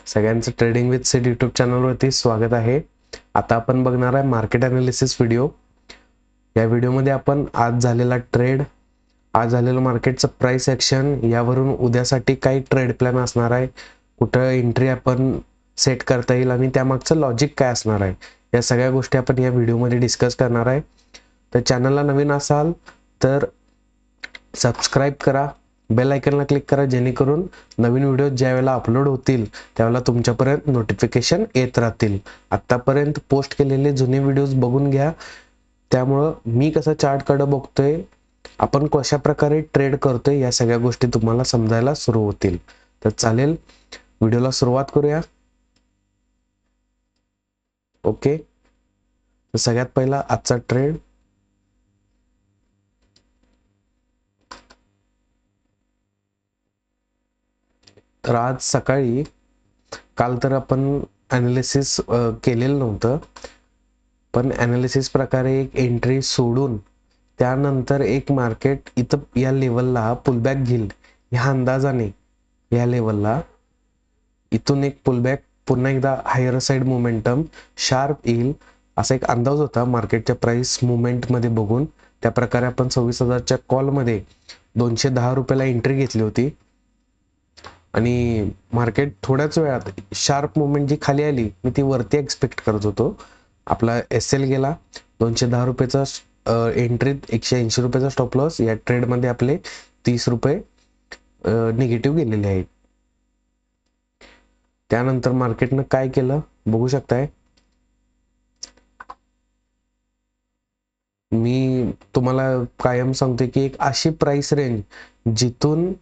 सगळ्यांचं trading with seed YouTube चॅनलवरती स्वागत आहे। आता आपण बघणार आहे मार्केट ॲनालिसिस व्हिडिओ। या व्हिडिओमध्ये आपण आज झालेला ट्रेड, आज झालेलं मार्केटचं प्राइस ॲक्शन, यावरून उद्यासाठी काही ट्रेड प्लॅन असणार आहे, कुठं एंट्री आपण सेट करता येईल आणि त्यामागचं लॉजिक काय असणार आहे, या सगळ्या गोष्टी आपण या व्हिडिओमध्ये डिस्कस करणार आहे। तर चॅनलला नवीन असाल तर सबस्क्राइब करा, बेल आयकनला क्लिक करा, जेणेकरून नवीन व्हिडिओ ज्यावेळेला अपलोड होतील त्यावेळेला तुमच्यापर्यंत नोटिफिकेशन येत राहतील। आतापर्यंत पोस्ट केलेले जुने व्हिडिओज बघून घ्या, त्यामुळे मी कसं चार्टकडे बघतोय, आपण कशा प्रकारे ट्रेड करतोय, या सगळ्या गोष्टी तुम्हाला समजायला सुरू होतील। तर चालेल, व्हिडिओला सुरुवात करूया। ओके, तर सगळ्यात पहिला आजचा ट्रेड। तर आज सकाळी, काल तर आपण ॲनालिसिस केलेलं नव्हतं, पण ॲनालिसिस प्रकारे एक एंट्री सोडून त्यानंतर एक मार्केट इथं या लेवलला पुलबॅक घेईल ह्या अंदाजाने, या लेवलला इथून एक पुलबॅक, पुन्हा एकदा हायर साइड मोमेंटम शार्प येईल असा एक अंदाज होता मार्केटच्या प्राइस मुवमेंट मध्ये बघून। त्या प्रकारे आपण 26,000च्या कॉल मध्ये 210 रुपयाला एंट्री घेतली होती आणि मार्केट थोड्याच वेळात शार्प मुवमेंट जी खाली आली, मी ती वरती एक्सपेक्ट करत होतो। आपला एसएल गेला 210 रुपयाचा एंट्रीत 180 रुपयाचा स्टॉप लॉस, या ट्रेड मध्ये आपले 30 रुपये निगेटिव्ह गेलेले आहेत। त्यानंतर मार्केटनं काय केलं बघू शकताय। मी तुम्हाला कायम सांगतोय की एक अशी प्राइस रेंज जिथून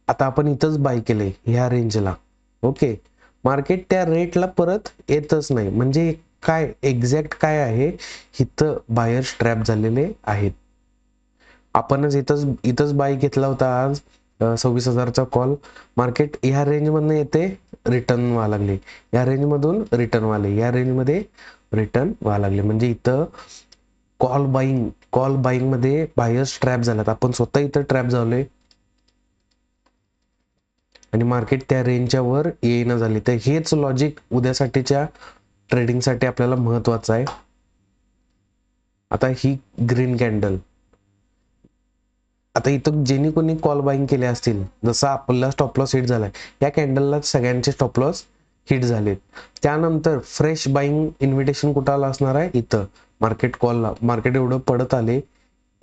आता आपण इथंच बाय केले ह्या रेंजला, ओके, मार्केट त्या रेटला परत येतच नाही, म्हणजे काय एक्झॅक्ट काय आहे, इथं बायर्स ट्रॅप झालेले आहेत। आपणच इथंच बाय घेतला होता आज 26,000चा कॉल, मार्केट ह्या रेंज मधून येते, रिटर्न व्हायला लागले, या रेंज मधून रिटर्न व्हाले, या रेंज मध्ये रिटर्न व्हायला लागले, म्हणजे इथं कॉल बाईंग मध्ये बायर्स ट्रॅप झाल्यात। आपण स्वतः इथं ट्रॅप झालोय आणि मार्केट त्या रेंजच्या वर येईना झाली। तर हेच लॉजिक उद्यासाठीच्या ट्रेडिंगसाठी आपल्याला महत्वाचं आहे। आता ही ग्रीन कॅन्डल, आता इथं ज्यांनी कोणी कॉल बाईंग केले असतील, जसा आपला स्टॉप लॉस हिट झालाय, या कॅन्डलला सगळ्यांचे स्टॉप लॉस हिट झालेत। त्यानंतर फ्रेश बाईंग इन्व्हिटेशन कुठं आलं असणार आहे, इथं मार्केट कॉलला। मार्केट एवढं पडत आले,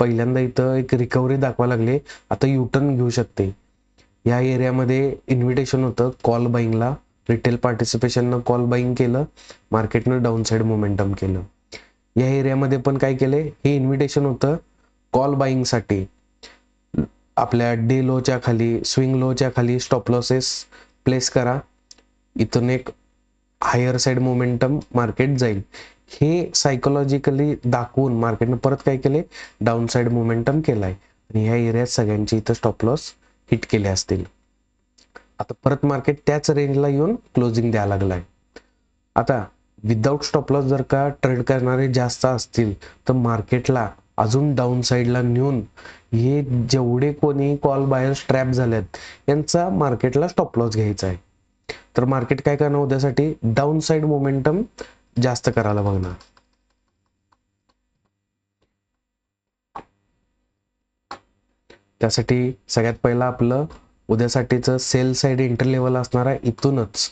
पहिल्यांदा इथं एक रिकव्हरी दाखवा लागले, आता युटर्न घेऊ शकते। या एरियामध्ये इन्व्हिटेशन होतं कॉल बाईंगला, रिटेल पार्टिसिपेशननं कॉल बाईंग केलं, मार्केटनं डाऊन साइड मोमेंटम केलं। या एरियामध्ये पण काय केले, हे इन्व्हिटेशन होतं कॉल बाईंग साठी। आपल्या डे लोच्या खाली, स्विंग लोच्या खाली स्टॉप लॉसेस प्लेस करा, इथून एक हायर साइड मोमेंटम मार्केट जाईल, हे सायकोलॉजिकली दाखवून मार्केटनं परत काय केले, डाऊन साइड मोमेंटम केलाय आणि ह्या एरियात सगळ्यांचे इथं स्टॉप लॉस हिट केले असतील। आता परत मार्केट त्याच रेंजला येऊन क्लोजिंग द्यायला लागलाय। आता विदाउट स्टॉप लॉस जर का ट्रेड करणारे जास्त असतील तर मार्केटला अजून डाऊन साइडला नेऊन, हे जेवढे कोणी कॉल बायर्स ट्रॅप झालेत यांचा मार्केटला स्टॉप लॉस घ्यायचा आहे। तर मार्केट काय करणार, उद्यासाठी डाऊन साइड मोमेंटम जास्त करायला बघणार। त्यासाठी सगळ्यात पहिला आपलं उद्यासाठीचं सेल साइड एंटर लेवल असणार आहे इथूनच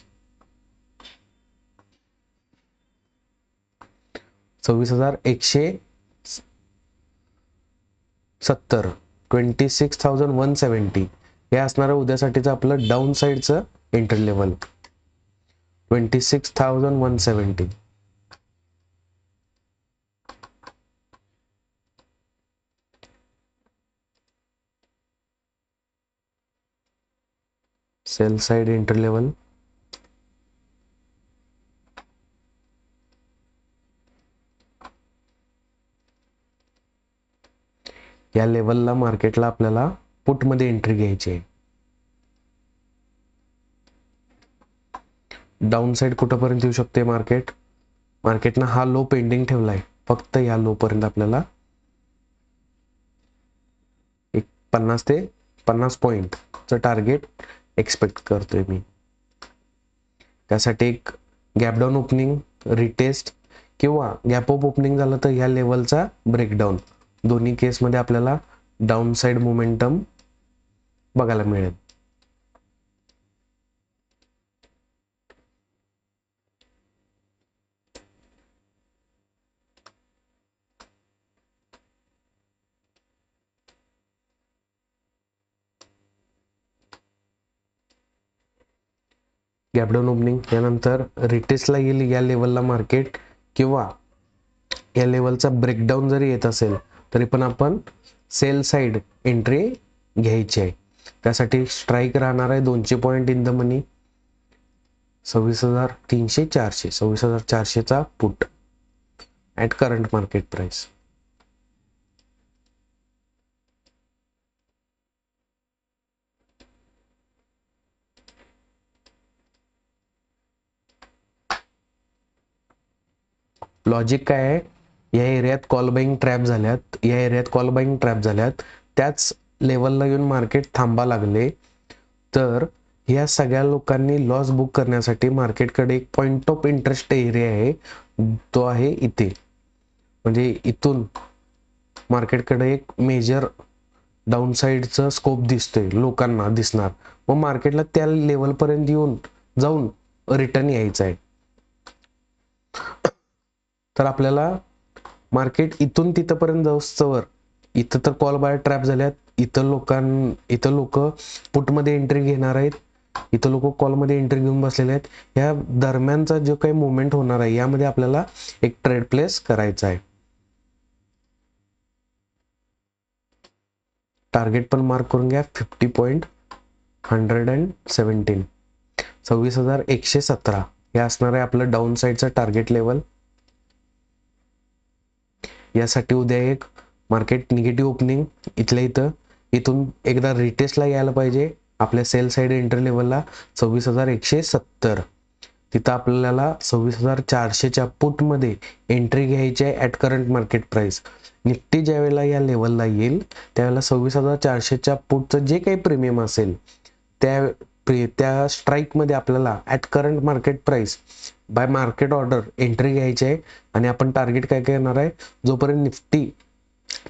26,170, 26,170 हे असणार आहे उद्यासाठीचं आपलं डाऊन साइडचं enter level, 26,170। Sell side enter level, या लेवलला मार्केटला आपल्याला पुट मध्ये एंट्री घ्यायची आहे। डाऊन साइड कुठपर्यंत येऊ शकते मार्केटनं हा लो पेंडिंग ठेवलाय, फक्त या लो पर्यंत आपल्याला एक 50 ते 50 पॉइंटचं टार्गेट एक्सपेक्ट करतोय मी। त्यासाठी एक गॅप डाऊन ओपनिंग, रिटेस्ट किंवा गॅप अप ओपनिंग झालं तर ह्या लेवलचा ब्रेकडाऊन, दोन्ही केसमध्ये आपल्याला डाऊन साइड मोमेंटम बघायला मिळेल. गॅप डाऊन ओपनिंग यानंतर रिटेस्टला येईल या लेवलला मार्केट, किंवा या लेवलचा ब्रेकडाऊन जरी येत असेल तरी पण आपण सेल साइड एंट्री घ्यायची आहे. त्यासाठी स्ट्राईक राहणार आहे 200 पॉईंट इन द मनी, 26,300 400, 26,400चा put at current market price. Logic काय आहे, या एरियात कॉल बाईंग ट्रॅप झाल्यात, या एरियात कॉल बाईंग ट्रॅप झाल्यात, त्याच लेवलला येऊन मार्केट थांबा लागले तर या सगळ्या लोकांनी लॉस बुक करण्यासाठी मार्केटकडे एक पॉइंट ऑफ इंटरेस्ट एरिया आहे, तो आहे इथे. म्हणजे इथून मार्केटकडे एक मेजर डाऊन साइडचा स्कोप दिसतोय, लोकांना दिसणार. मग मार्केटला त्या लेवलपर्यंत येऊन जाऊन रिटर्न यायचं आहे. तर आपल्याला मार्केट इथून तिथपर्यंत जाऊस्तवर, इथं तर कॉल बाय ट्रॅप झाल्यात, इथं लोक पुटमध्ये एंट्री घेणार आहेत, इथं लोक कॉलमध्ये एंट्री घेऊन बसलेले आहेत. या दरम्यानचा जो काही मुवमेंट होणार आहे यामध्ये आपल्याला एक ट्रेड प्लेस करायचा आहे. टार्गेट पण मार्क करून घ्या, 50.117, 26,117 हे असणार आहे आपलं डाऊन साइडचं टार्गेट लेवल. यासाठी उद्या एक मार्केट निगेटिव्ह ओपनिंग इथल्या इथून एकदा रिटेस्टला यायला पाहिजे आपल्या सेल साइड एंट्री लेवलला 26,170. तिथं आपल्याला 26,400च्या पुटमध्ये एंट्री घ्यायची आहे at current market price. Nifty ज्या वेळेला या लेवलला येईल त्यावेळेला 26,400च्या पुटचं जे काही प्रीमियम असेल त्या स्ट्राईकमध्ये आपल्याला at current market price by market order entry घ्यायची आहे. आणि आपण टार्गेट काय करणार आहे, जोपर्यंत निफ्टी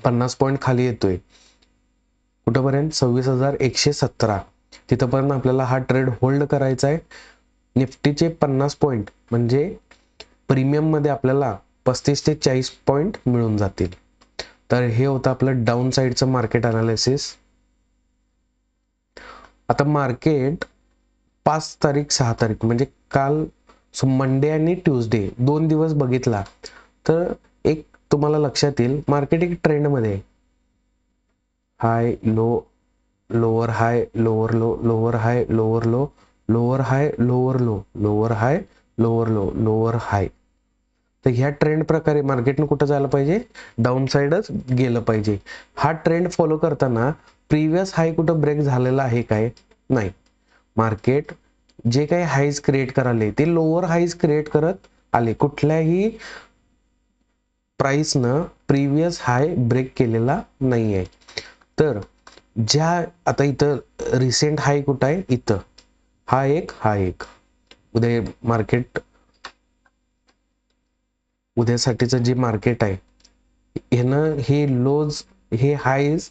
50 पॉईंट खाली येतोय कुठंपर्यंत 26,117 तिथंपर्यंत आपल्याला हा ट्रेड होल्ड करायचा आहे. निफ्टीचे 50 पॉईंट म्हणजे प्रीमियम मध्ये आपल्याला 35 ते 40 पॉईंट मिळून जातील. तर हे होतं आपलं डाऊन साइडचं मार्केट अनालिसिस. आता मार्केट 5 तारीख 6 तारीख म्हणजे काल मंडे आणि ट्यूजडे 2 दिवस बघितला तर एक तुम्हाला लक्षात येईल मार्केट एक ट्रेंड मध्ये high low, lower high, lower low, lower high, lower low, lower high, lower low, lower high, lower low, lower high. तर ह्या ट्रेंड प्रकारे मार्केटने कुठं जायला पाहिजे, डाऊन साइडच गेलं पाहिजे. हा ट्रेंड फॉलो करताना प्रिव्हियस हाय कुठं ब्रेक झालेला आहे काय, नाही. मार्केट जे काही हाईज क्रिएट कराले ते लोअर हाईज क्रिएट करत आले, कुठल्याही प्राइसनं प्रिव्हियस हाय ब्रेक केलेला नाही आहे. तर ज्या आता इथं रिसेंट हाय कुठं आहे, इथं हा एक उद्या मार्केट उद्यासाठीचं जे मार्केट आहे ह्यानं हे लोज हे हाईज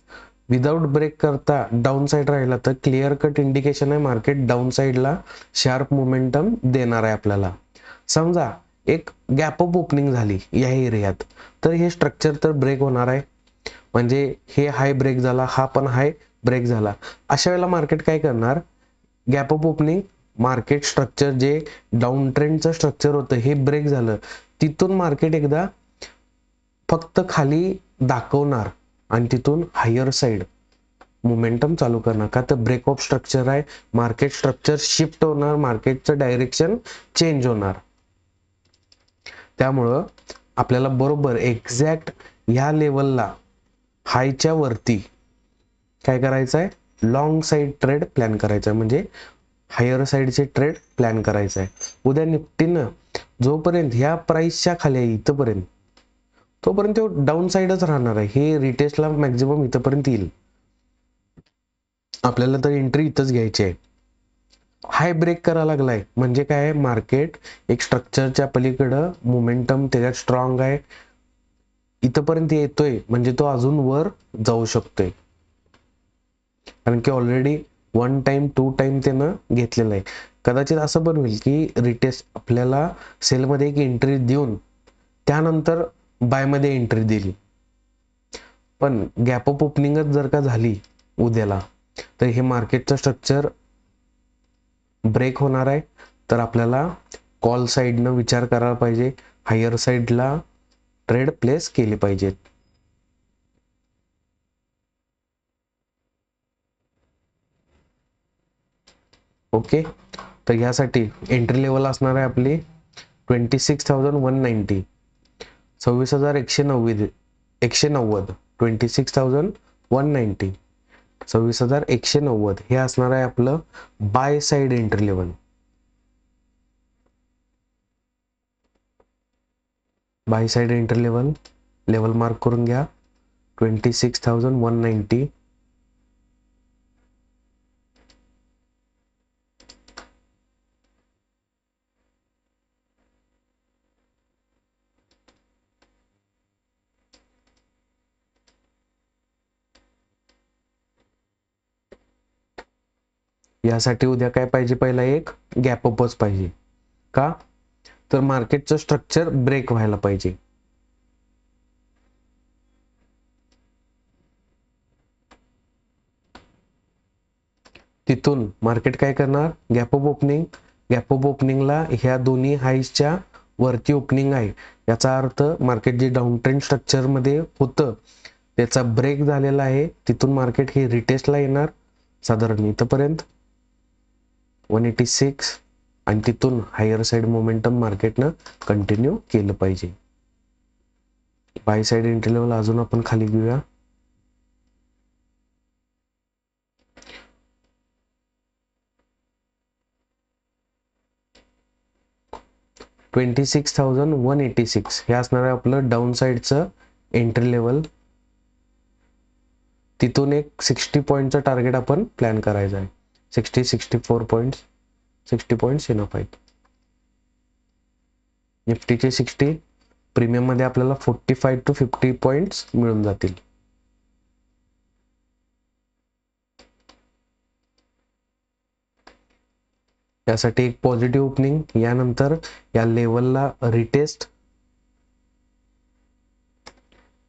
विदाउट ब्रेक करता डाऊन साइड राहिला तर क्लिअर कट इंडिकेशन आहे मार्केट डाऊन साइडला शार्प मोमेंटम देणार आहे आपल्याला. समजा एक गॅप अप ओपनिंग झाली या एरियात तर हे स्ट्रक्चर तर ब्रेक होणार आहे, म्हणजे हे हाय ब्रेक झाला, हा पण हाय ब्रेक झाला. अशा वेळेला मार्केट काय करणार, gap up opening market structure जे डाऊन ट्रेंडचं स्ट्रक्चर होतं हे ब्रेक झालं, तिथून मार्केट एकदा फक्त खाली दाखवणार आणि तिथून हायर साइड मोमेंटम चालू करणार. का तर ब्रेक ऑफ स्ट्रक्चर आहे, मार्केट स्ट्रक्चर शिफ्ट होणार, मार्केटचं डायरेक्शन चेंज होणार. त्यामुळं आपल्याला बरोबर एक्झॅक्ट ह्या लेवलला हायच्या वरती काय करायचं आहे, लॉंग साइड ट्रेड प्लॅन करायचा आहे, म्हणजे हायर साइडचे ट्रेड प्लॅन करायचं आहे. उद्या निफ्टीनं जोपर्यंत ह्या प्राइसच्या खाली आहे इथपर्यंत तोपर्यंत तो डाऊन साइडच राहणार आहे. हे रिटेस्टला मॅक्झिमम इथपर्यंत येईल, आपल्याला तर एंट्री इथंच घ्यायची आहे. हाय ब्रेक करायला लागलाय म्हणजे काय, मार्केट एक स्ट्रक्चरच्या पलीकडं मोमेंटम त्याच्यात स्ट्रॉंग आहे, इथपर्यंत येतोय म्हणजे तो अजून वर जाऊ शकतोय, कारण की ऑलरेडी 1 टाइम 2 टाइम त्यानं घेतलेलं आहे. कदाचित असं पण होईल की रिटेस्ट आपल्याला सेलमध्ये एक एंट्री देऊन त्यानंतर बायमध्ये एंट्री दिली, पण गॅप अप ओपनिंगच जर का झाली उद्याला, तर हे मार्केटचं स्ट्रक्चर ब्रेक होणार आहे. तर आपल्याला कॉल साईडनं विचार करायला पाहिजे, हायर साईडला ट्रेड प्लेस केले पाहिजेत. ओके, तर यासाठी एंट्री लेवल असणार आहे आपली 26,190, 26,190, 26,190, 26,190 हे असणार आहे आपलं by side entry level. By side entry level mark करून घ्या 26,190. यासाठी उद्या काय पाहिजे, पहिला एक गॅप अपच पाहिजे. का, तर मार्केटचं स्ट्रक्चर ब्रेक व्हायला पाहिजे. तिथून मार्केट काय करणार, gap up opening. Gap up ओपनिंगला ह्या दोन्ही हाईजच्या वरती ओपनिंग आहे, याचा अर्थ मार्केट जे डाऊन ट्रेंड स्ट्रक्चर मध्ये होतं त्याचा ब्रेक झालेला आहे. तिथून मार्केट हे रिटेस्टला येणार साधारण इथपर्यंत 186, आणि तिथून हायर साइड मोमेंटम मार्केटनं कंटिन्यू केलं पाहिजे. बाय साइड एंट्री लेवल अजून आपण खाली घेऊया. $26,186 हे असणार आहे आपलं डाऊन साइडचं एंट्री लेवल. तिथून एक 60 पॉईंटचं टार्गेट आपण प्लॅन करायचं आहे. 64 पॉईंट्स, 60 पॉईंट्स इनफ आहेत. निफ्टीचे 60, प्रीमियम मध्ये आपल्याला 45 to 50 पॉईंट्स मिळून जातील. यासाठी एक पॉझिटिव्ह ओपनिंग, यानंतर या लेवलला रिटेस्ट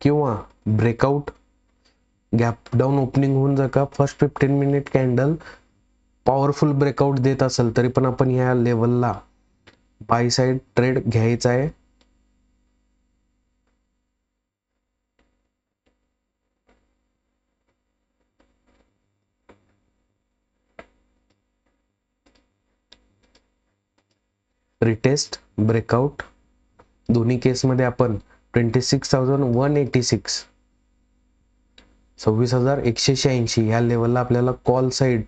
किंवा ब्रेकआउट, गॅप डाऊन ओपनिंग होऊन जर का first 15 minute candle powerful breakout देत असेल तरी पण आपण या लेवलला बाय साइड ट्रेड घ्यायचा आहे. रिटेस्ट ब्रेकआउट दोन्ही केसमध्ये आपण 26,186, 26,186 ह्या लेवलला आपल्याला कॉल साइड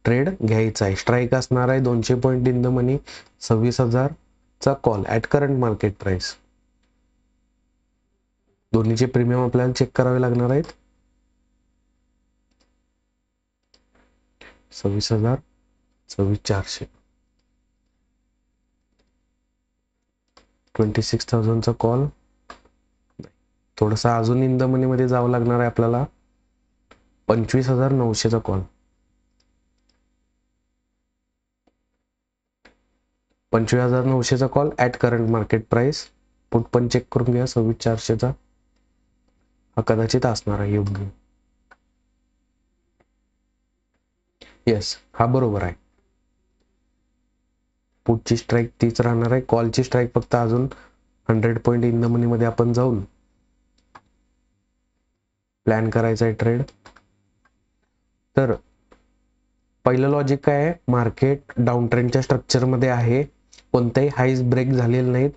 ट्रेड घ्यायचा आहे. स्ट्राईक असणार आहे 200 पॉईंट इन द मनी, 26,000 चा call at current market price. दोन्हीचे प्रीमियम आपल्याला चेक करावे लागणार आहेत. 26,000, 26,400, 26,000 चा कॉल. थोडासा अजून इन द मनी मध्ये जावं लागणार आहे आपल्याला, 25,900 चा कॉल. 25,900 चा call at current market price. Put पण चेक करून घ्या 26,400 चा, हा कदाचित असणार आहे योग्य. येस, हा बरोबर आहे. पुटची स्ट्राईक तीच राहणार आहे, कॉलची स्ट्राईक फक्त अजून 100 पॉईंट इन द मनी मध्ये आपण जाऊन प्लॅन करायचा आहे ट्रेड. तर पहिलं लॉजिक काय आहे, मार्केट डाऊन ट्रेंडच्या स्ट्रक्चर मध्ये आहे, कोणतेही हाईज ब्रेक झालेले नाहीत,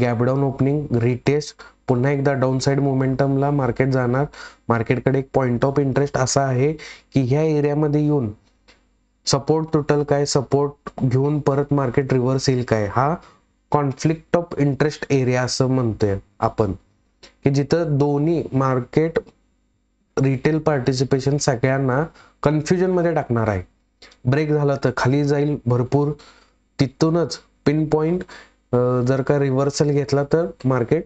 गॅप डाऊन ओपनिंग, रिटेस्ट, पुन्हा एकदा डाऊन साइड मोमेंटमला मार्केट जाणार. मार्केटकडे एक पॉइंट ऑफ इंटरेस्ट असा आहे की ह्या एरियामध्ये येऊन सपोर्ट तुटल काय, सपोर्ट घेऊन परत मार्केट रिव्हर्स येईल काय, हा कॉन्फ्लिक्ट ऑफ इंटरेस्ट एरिया असं म्हणतोय आपण, की जिथं दोन्ही मार्केट रिटेल पार्टिसिपेशन सगळ्यांना कन्फ्युजन मध्ये टाकणार आहे. ब्रेक झाला तर खाली जाईल भरपूर, तिथूनच पिन पॉइंट जर का रिव्हर्सल घेतला तर मार्केट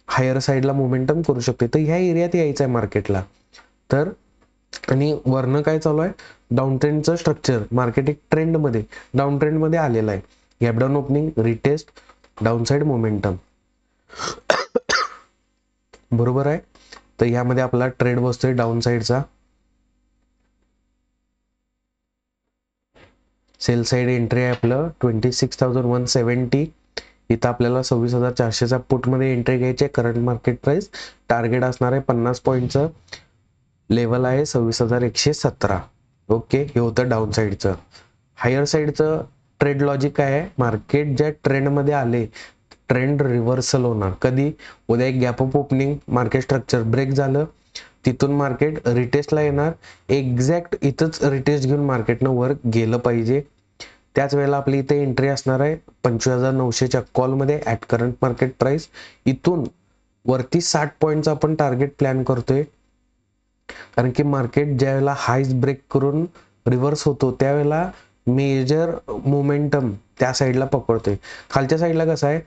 हायर साईडला मोमेंटम करू शकते. तर ह्या एरियात यायचं आहे मार्केटला. तर आणि वरनं काय चालू आहे, डाऊन ट्रेंडचं स्ट्रक्चर, मार्केट एक ट्रेंडमध्ये डाऊन ट्रेंडमध्ये आलेलं आहे. Gap down opening, retest, down side momentum, बरोबर आहे. तर यामध्ये आपला ट्रेड बसतोय डाऊन साईडचा. सेल साईड एंट्री आहे आपलं 26,170. इथं आपल्याला 26,400चा पुटमध्ये एंट्री घ्यायची आहे. करंट मार्केट प्राइस टार्गेट असणार आहे 50 पॉईंटचं. लेवल आहे 26,117. ओके, हे होतं डाऊन साईडचं. हायर साईडचं ट्रेड लॉजिक काय आहे, मार्केट ज्या ट्रेंडमध्ये आले, ट्रेंड रिव्हर्सल होणार कधी, उद्या एक gap up opening, market structure break झालं, तिथून मार्केट रिटेस्टला येणार. एक्झॅक्ट इथंच रिटेस्ट घेऊन मार्केटनं वर गेलं पाहिजे. त्याच वेळेला आपली इथे एंट्री असणार आहे 25,900च्या कॉलमध्ये ॲट करंट मार्केट प्राइस. इथून वरती 60 पॉईंटचा आपण टार्गेट प्लॅन करतोय, कारण की मार्केट ज्या वेळेला हाईज ब्रेक करून रिव्हर्स होतो त्यावेळेला मेजर मोमेंटम त्या साईडला पकडतोय. खालच्या साईडला कसं आहे,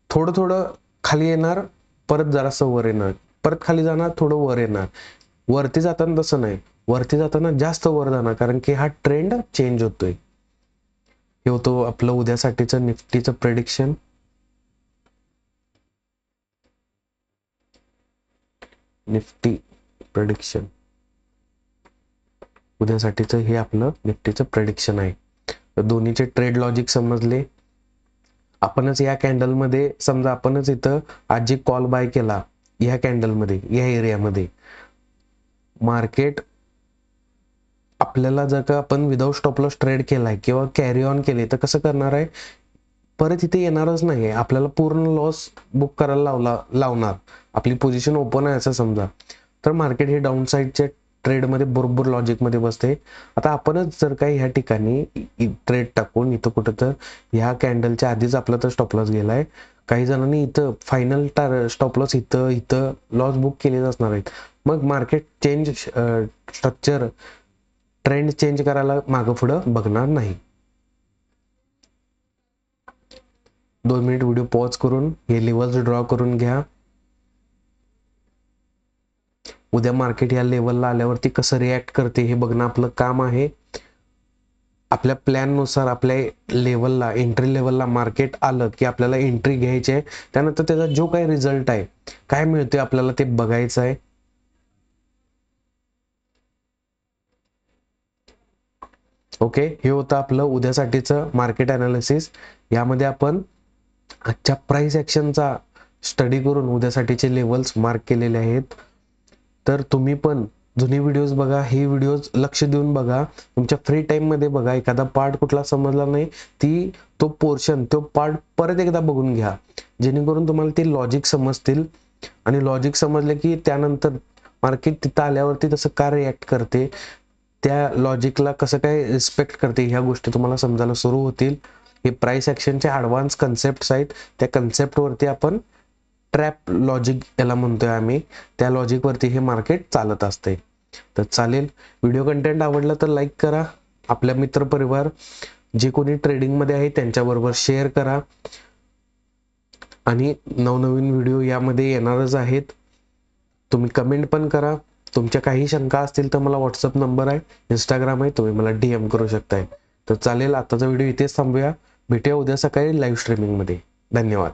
थोडं थोडं खाली येणार, परत जरासं वर येणार, परत खाली जाणार, थोडं वर येणार. वरती जाताना तसं नाही, वरती जाताना जास्त वर जाणार, कारण की हा ट्रेंड चेंज होतोय. हे होतं आपलं उद्यासाठीचं निफ्टीचं प्रेडिक्शन. निफ्टी प्रेडिक्शन उद्यासाठीचं हे आपलं निफ्टीचं प्रेडिक्शन आहे. तर दोन्हीचे ट्रेड लॉजिक समजले. आपणच या कॅन्डलमध्ये समजा आपणच इथं आज जे कॉल बाय केला या कॅन्डलमध्ये, या एरियामध्ये, मार्केट आपल्याला जर का आपण विदाउट स्टॉप लॉस ट्रेड केलाय किंवा कॅरी ऑन केले तर कसं करणार आहे, परत इथे येणारच नाही, आपल्याला पूर्ण लॉस बुक करायला लावणार. आपली पोझिशन ओपन आहे असं समजा, तर मार्केट हे डाऊन साईडच्या ट्रेडमध्ये बरोबर लॉजिकमध्ये बसते. आता आपणच जर काही ह्या ठिकाणी ट्रेड टाकून इथं कुठं तर ह्या कॅन्डलच्या आधीच आपला तर स्टॉप लॉस गेलाय, काही जणांनी इथं फायनल स्टॉप लॉस इथं लॉस बुक केलेच असणार आहेत. मग market change structure trend change करायला मागं पुढं बघणार नाही. 2 मिनिट व्हिडिओ पॉज करून हे लेवल्स ड्रॉ करून घ्या. उद्या मार्केट या लेवलला आल्यावरती कसं रिॲक्ट करते हे बघणं आपलं काम आहे. आपल्या प्लॅन नुसार आपल्या लेवलला, एंट्री लेवलला मार्केट आलं की आपल्याला एंट्री घ्यायची आहे. त्यानंतर त्याचा जो काही रिझल्ट आहे, काय मिळतोय आपल्याला ते बघायचं आहे. ओके, हे होतं आपलं उद्यासाठीचं मार्केट अनालिसिस. यामध्ये आपण आजच्या प्राइस ऍक्शनचा स्टडी करून उद्यासाठीचे लेवल्स मार्क केलेले आहेत. तर तुम्ही पण जुने व्हिडिओज बघा, हे व्हिडिओज लक्ष देऊन बघा, तुमच्या फ्री टाइम मध्ये बघा. एखादा पार्ट कुठला समजला नाही, तो पोर्शन, तो पार्ट परत एकदा बघून घ्या, जेणेकरून तुम्हाला ते लॉजिक समजतील. आणि लॉजिक समजले की त्यानंतर मार्केट तिथं आल्यावरती तसं का रिॲक्ट करते, त्या लॉजिकला कसं काय रिस्पेक्ट करते, ह्या गोष्टी तुम्हाला समजायला सुरू होतील. हे प्राइस ऍक्शनचे ऍडव्हान्स कन्सेप्ट आहेत. त्या कन्सेप्टवरती आपण ट्रॅप लॉजिक याला म्हणतोय आम्ही, त्या लॉजिक वरती हे मार्केट चालत असते. तर चालेल, व्हिडिओ कंटेंट आवडला तर लाईक करा. आपल्या मित्र परिवार जे कोणी ट्रेडिंग मध्ये आहे त्यांच्याबरोबर शेअर करा. आणि नवनवीन व्हिडिओ यामध्ये येणारच आहेत. तुम्ही कमेंट पण करा. तुमच्या काही शंका असतील तर मला व्हॉट्सअप नंबर आहे, इंस्टाग्राम आहे, तुम्ही मला DM करू शकताय. तर चालेल, आताचा व्हिडिओ इथेच थांबूया. भेटूया उद्या सकाळी लाईव्ह स्ट्रीमिंग मध्ये. धन्यवाद.